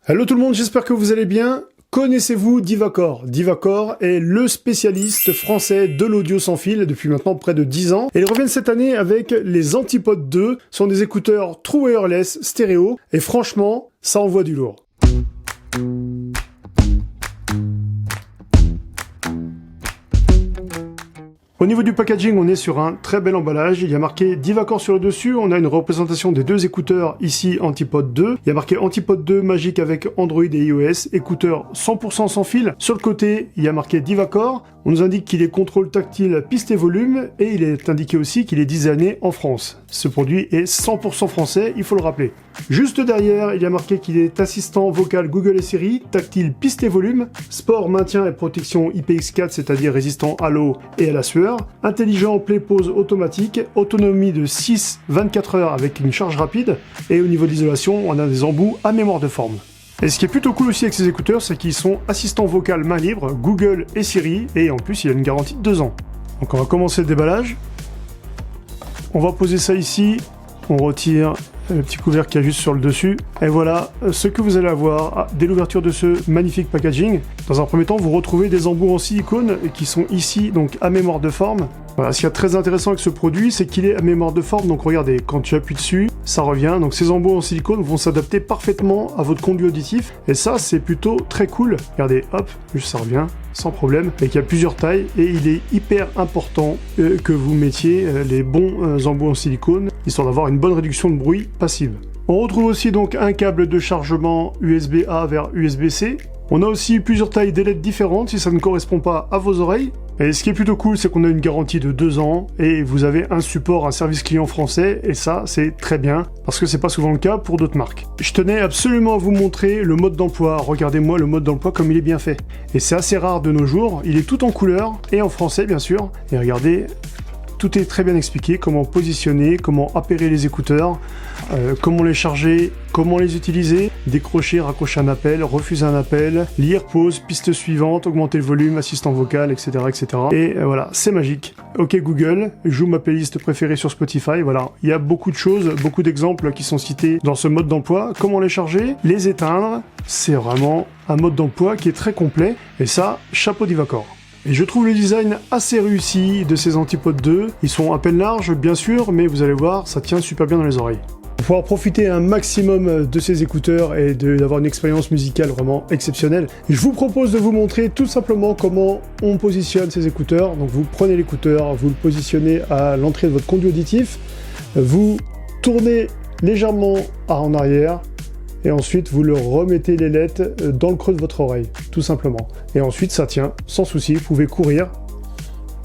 Hello tout le monde, j'espère que vous allez bien. Connaissez-vous Divacor? Divacor est le spécialiste français de l'audio sans fil depuis maintenant près de 10 ans. Et ils reviennent cette année avec les Antipod 2. Ce sont des écouteurs True Wireless stéréo. Et franchement, ça envoie du lourd. Au niveau du packaging, on est sur un très bel emballage. Il y a marqué Divacor sur le dessus. On a une représentation des deux écouteurs ici Antipod 2. Il y a marqué Antipod 2 magique avec Android et iOS. Écouteurs 100% sans fil. Sur le côté, il y a marqué Divacor. On nous indique qu'il est contrôle tactile, piste et volume. Et il est indiqué aussi qu'il est designé en France. Ce produit est 100% français, il faut le rappeler. Juste derrière, il y a marqué qu'il est assistant vocal Google et Siri, tactile, piste et volume, sport, maintien et protection IPX4, c'est-à-dire résistant à l'eau et à la sueur, intelligent play-pause automatique, autonomie de 6-24 heures avec une charge rapide, et au niveau de l'isolation, on a des embouts à mémoire de forme. Et ce qui est plutôt cool aussi avec ces écouteurs, c'est qu'ils sont assistant vocal main libre, Google et Siri, et en plus il y a une garantie de 2 ans. Donc on va commencer le déballage. On va poser ça ici, on retire le petit couvercle qu'il y a juste sur le dessus. Et voilà ce que vous allez avoir dès l'ouverture de ce magnifique packaging. Dans un premier temps, vous retrouvez des embouts en silicone qui sont ici, donc à mémoire de forme. Voilà, ce qui est très intéressant avec ce produit, c'est qu'il est à mémoire de forme. Donc regardez, quand tu appuies dessus, ça revient. Donc ces embouts en silicone vont s'adapter parfaitement à votre conduit auditif. Et ça, c'est plutôt très cool. Regardez, hop, juste ça revient, sans problème. Et qu'il y a plusieurs tailles. Et il est hyper important que vous mettiez les bons embouts en silicone, histoire d'avoir une bonne réduction de bruit passive. On retrouve aussi donc un câble de chargement USB-A vers USB-C. On a aussi plusieurs tailles d'ailettes différentes si ça ne correspond pas à vos oreilles. Et ce qui est plutôt cool, c'est qu'on a une garantie de 2 ans et vous avez un support, un service client français, et ça, c'est très bien, parce que c'est pas souvent le cas pour d'autres marques. Je tenais absolument à vous montrer le mode d'emploi. Regardez-moi le mode d'emploi comme il est bien fait. Et c'est assez rare de nos jours, il est tout en couleur, et en français bien sûr. Et regardez, tout est très bien expliqué, comment positionner, comment appairer les écouteurs, comment les charger, comment les utiliser, décrocher, raccrocher un appel, refuser un appel, lire, pause, piste suivante, augmenter le volume, assistant vocal, etc. etc. Et voilà, c'est magique. Ok Google, joue ma playlist préférée sur Spotify, voilà. Il y a beaucoup de choses, beaucoup d'exemples qui sont cités dans ce mode d'emploi. Comment les charger, les éteindre, c'est vraiment un mode d'emploi qui est très complet, et ça, chapeau Divacor. Et je trouve le design assez réussi de ces Antipod 2. Ils sont à peine larges, bien sûr, mais vous allez voir, ça tient super bien dans les oreilles. Pour pouvoir profiter un maximum de ces écouteurs et d'avoir une expérience musicale vraiment exceptionnelle, je vous propose de vous montrer tout simplement comment on positionne ces écouteurs. Donc vous prenez l'écouteur, vous le positionnez à l'entrée de votre conduit auditif, vous tournez légèrement en arrière, et ensuite vous le remettez l'ailette dans le creux de votre oreille, tout simplement. Et ensuite ça tient, sans souci, vous pouvez courir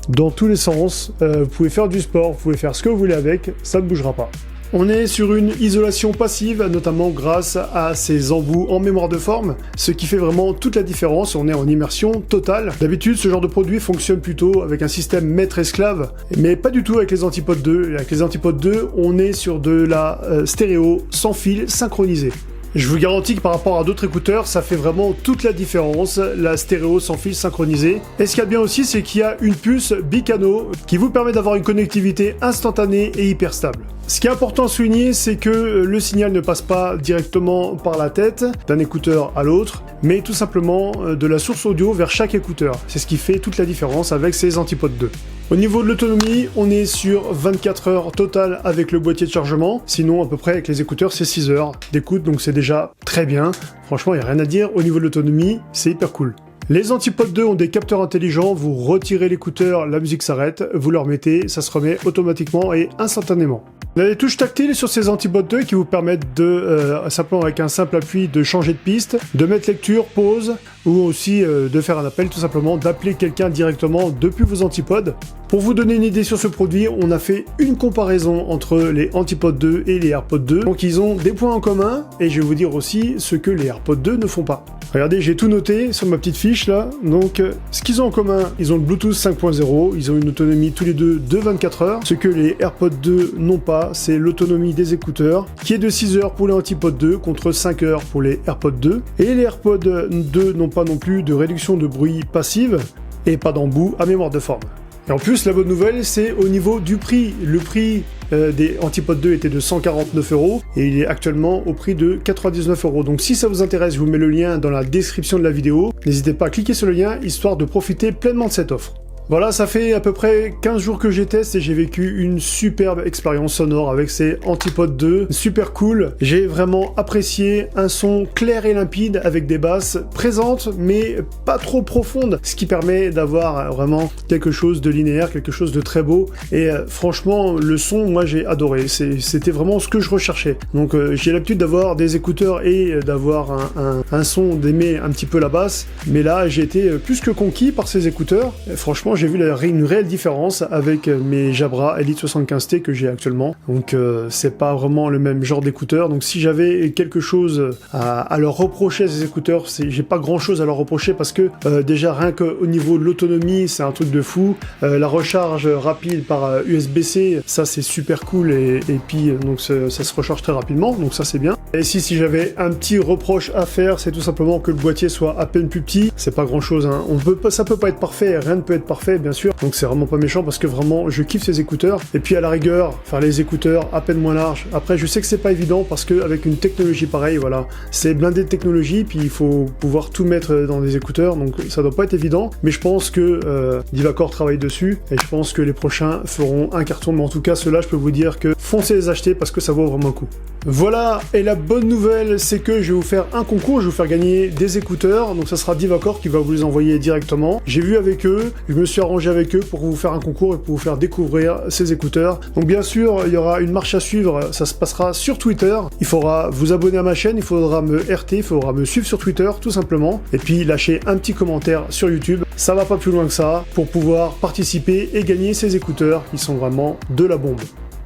dans tous les sens, vous pouvez faire du sport, vous pouvez faire ce que vous voulez avec, ça ne bougera pas. On est sur une isolation passive, notamment grâce à ces embouts en mémoire de forme, ce qui fait vraiment toute la différence, on est en immersion totale. D'habitude, ce genre de produit fonctionne plutôt avec un système maître-esclave, mais pas du tout avec les Antipod 2. Avec les Antipod 2, on est sur de la stéréo sans fil synchronisé. Je vous garantis que par rapport à d'autres écouteurs, ça fait vraiment toute la différence, la stéréo sans fil synchronisé. Et ce qu'il y a bien aussi, c'est qu'il y a une puce bicanaux qui vous permet d'avoir une connectivité instantanée et hyper stable. Ce qui est important à souligner, c'est que le signal ne passe pas directement par la tête d'un écouteur à l'autre, mais tout simplement de la source audio vers chaque écouteur. C'est ce qui fait toute la différence avec ces Antipod 2. Au niveau de l'autonomie, on est sur 24 heures totales avec le boîtier de chargement. Sinon, à peu près avec les écouteurs, c'est 6 heures d'écoute, donc c'est déjà très bien. Franchement, il n'y a rien à dire. Au niveau de l'autonomie, c'est hyper cool. Les Antipod 2 ont des capteurs intelligents, vous retirez l'écouteur, la musique s'arrête, vous le remettez, ça se remet automatiquement et instantanément. On a des touches tactiles sur ces Antipod 2 qui vous permettent de, simplement avec un simple appui, de changer de piste, de mettre lecture, pause, ou aussi de faire un appel, tout simplement, d'appeler quelqu'un directement depuis vos Antipod. Pour vous donner une idée sur ce produit, on a fait une comparaison entre les Antipod 2 et les AirPod 2. Donc ils ont des points en commun, et je vais vous dire aussi ce que les AirPod 2 ne font pas. Regardez, j'ai tout noté sur ma petite fiche là. Donc, ce qu'ils ont en commun, ils ont le Bluetooth 5.0, ils ont une autonomie tous les deux de 24 heures. Ce que les AirPods 2 n'ont pas, c'est l'autonomie des écouteurs, qui est de 6 heures pour les Antipod 2 contre 5 heures pour les AirPods 2. Et les AirPods 2 n'ont pas non plus de réduction de bruit passive et pas d'embout à mémoire de forme. Et en plus, la bonne nouvelle, c'est au niveau du prix. Le prix des Antipode 2 était de 149 € et il est actuellement au prix de 99 €. Donc si ça vous intéresse, je vous mets le lien dans la description de la vidéo. N'hésitez pas à cliquer sur le lien, histoire de profiter pleinement de cette offre. Voilà, ça fait à peu près 15 jours que j'ai testé et j'ai vécu une superbe expérience sonore avec ces Antipode 2. Super cool. J'ai vraiment apprécié un son clair et limpide avec des basses présentes mais pas trop profondes, ce qui permet d'avoir vraiment quelque chose de linéaire, quelque chose de très beau. Et franchement, le son, moi j'ai adoré. C'était vraiment ce que je recherchais. Donc j'ai l'habitude d'avoir des écouteurs et d'avoir un son, d'aimer un petit peu la basse. Mais là, j'ai été plus que conquis par ces écouteurs. Et franchement, j'ai vu une réelle différence avec mes Jabra Elite 75T que j'ai actuellement. Donc c'est pas vraiment le même genre d'écouteurs. Donc si j'avais quelque chose à leur reprocher à ces écouteurs, j'ai pas grand chose à leur reprocher parce que déjà rien qu'au niveau de l'autonomie, c'est un truc de fou. La recharge rapide par USB-C, ça c'est super cool et puis donc ça se recharge très rapidement, donc ça c'est bien. Et si j'avais un petit reproche à faire, c'est tout simplement que le boîtier soit à peine plus petit. C'est pas grand chose, hein. Ça peut pas être parfait, rien ne peut être parfait bien sûr, donc c'est vraiment pas méchant parce que vraiment je kiffe ces écouteurs. Et puis à la rigueur, faire les écouteurs à peine moins larges. Après je sais que c'est pas évident parce que avec une technologie pareille, voilà, c'est blindé de technologie, puis il faut pouvoir tout mettre dans des écouteurs, donc ça doit pas être évident, mais je pense que Divacor travaille dessus et je pense que les prochains feront un carton, mais en tout cas ceux-là je peux vous dire que foncez les acheter parce que ça vaut vraiment le coup. Voilà, et la bonne nouvelle c'est que je vais vous faire un concours, je vais vous faire gagner des écouteurs, donc ça sera Divacor qui va vous les envoyer directement. J'ai vu avec eux, je me suis arrangé avec eux pour vous faire un concours et pour vous faire découvrir ces écouteurs. Donc bien sûr, il y aura une marche à suivre, ça se passera sur Twitter. Il faudra vous abonner à ma chaîne, il faudra me RT, il faudra me suivre sur Twitter tout simplement, et puis lâcher un petit commentaire sur YouTube. Ça va pas plus loin que ça pour pouvoir participer et gagner ces écouteurs qui sont vraiment de la bombe.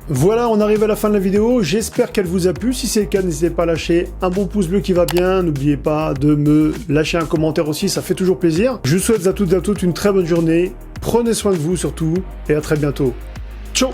Voilà, on arrive à la fin de la vidéo, j'espère qu'elle vous a plu. Si c'est le cas, n'hésitez pas à lâcher un bon pouce bleu qui va bien, n'oubliez pas de me lâcher un commentaire aussi, ça fait toujours plaisir. Je vous souhaite à toutes et à toutes une très bonne journée, prenez soin de vous surtout, et à très bientôt. Ciao.